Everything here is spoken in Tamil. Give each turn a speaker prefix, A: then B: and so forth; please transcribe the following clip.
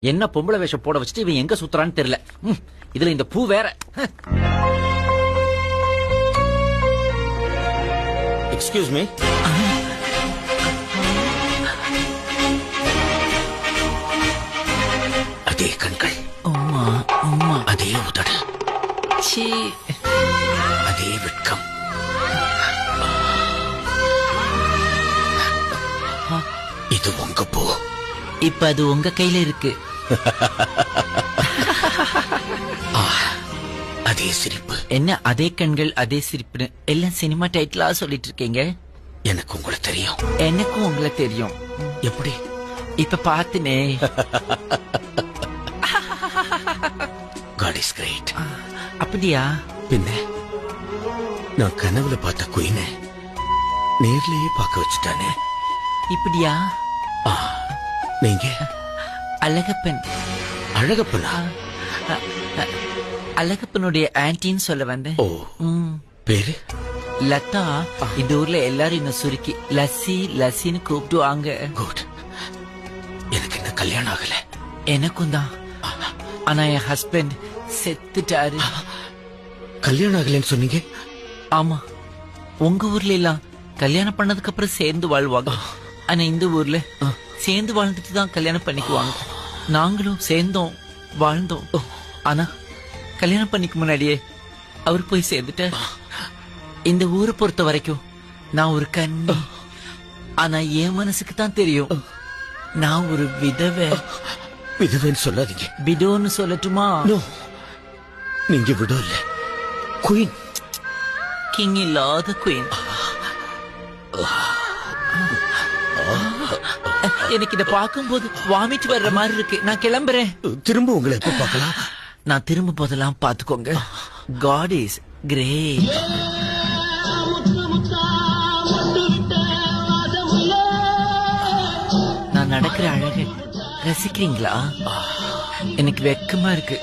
A: என்ன பொம்பளை வேஷம் போட வச்சுட்டு இவன் எங்க சுத்துறான்னு தெரியல. இதுல இந்த பூ வேற.
B: Excuse me. அதே கண்கள், அதே உதடு, அதே வெட்கம். இது உங்க பூ.
A: இப்ப அது உங்க கையில இருக்கு.
B: அதே சிரிப்பு.
A: என்ன அதே கண்கள் அதே சிரிப்புன்னு எல்லாம் சினிமா டைட்டிலா சொல்லிட்டு இருக்கீங்க.
B: எனக்கு உங்களை தெரியும்.
A: எனக்கும் உங்களை தெரியும்.
B: எப்படி?
A: இப்ப பாத்துனே.
B: God is great.
A: அப்படியா?
B: பின்ன நான் கனவுல பார்த்த குயினை நேர்லயே பார்க்க வச்சுட்டானே.
A: இப்படியா?
B: நீங்க
A: அழகப்பன்.
B: அழகப்பனா?
A: அழகப்பனுடைய ஆன்டின்னு சொல்ல வந்தேன்.
B: ஓ, பேரு
A: லதா. இந்த ஊர்ல எல்லாரும் என்ன சுருக்கி லஸ்ஸி லஸ்ஸின்னு கூப்பிடுவாங்க.
B: குட். எனக்கு என்ன கல்யாணம் ஆகல.
A: எனக்கும் தான். ஆனா என் ஹஸ்பண்ட் செத்துட்டாரு.
B: கல்யாணம் ஆகலன்னு சொன்னீங்க.
A: ஆமா, உங்க ஊர்ல எல்லாம் கல்யாணம் பண்ணதுக்கு அப்புறம் சேர்ந்து வாழ்வாங்க. ஆனா இந்த ஊர்ல சேர்ந்து வாழ்ந்துட்டு தான் கல்யாணம் பண்ணிக்குவாங்க. நாங்களும் சேர்ந்தோம் வாழ்ந்தோம். ஆனா கல்யாணம் பண்ணிக்க முன்னாடியே அவர் போய் சேர்ந்துட்டார். இந்த ஊரை பொறுத்த வரைக்கும் நான் ஒரு கண்ணி. ஆனா என் மனசுக்கு தான் தெரியும் நான் ஒரு விதவை.
B: விதவைன்னு சொல்லாதீங்க.
A: விடோன்னு சொல்லட்டுமா?
B: நீங்க விடோ இல்ல, குயின்.
A: கிங் இல்லாத குயின். எனக்கு இத பார்க்கும்போது வாமிட் வர்ற மாதிரி இருக்கு. நான் கிளம்புறேன்.
B: திரும்ப உங்களை எப்ப பார்க்கலாம்?
A: நான் திரும்ப போதெல்லாம் பாத்துக்கோங்க. God is great. நான் நடக்கிற அழகு ரசிக்கிறீங்களா? எனக்கு வெக்கமா இருக்கு.